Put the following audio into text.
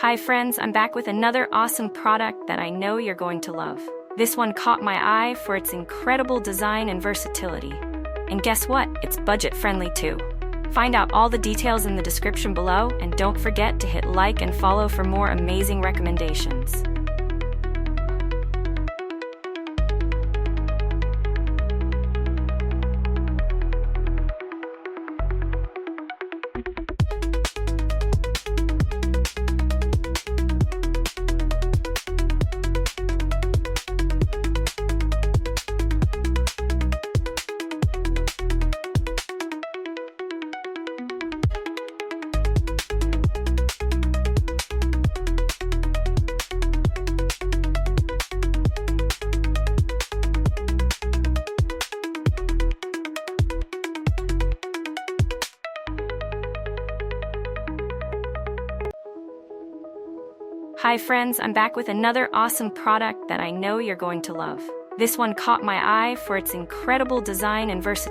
Hi friends, I'm back with another awesome product that I know you're going to love. This one caught my eye for its incredible design and versatility. And guess what? It's budget-friendly too. Find out all the details in the description below, and don't forget to hit like and follow for more amazing recommendations. Hi friends, I'm back with another awesome product that I know you're going to love. This one caught my eye for its incredible design and versatility.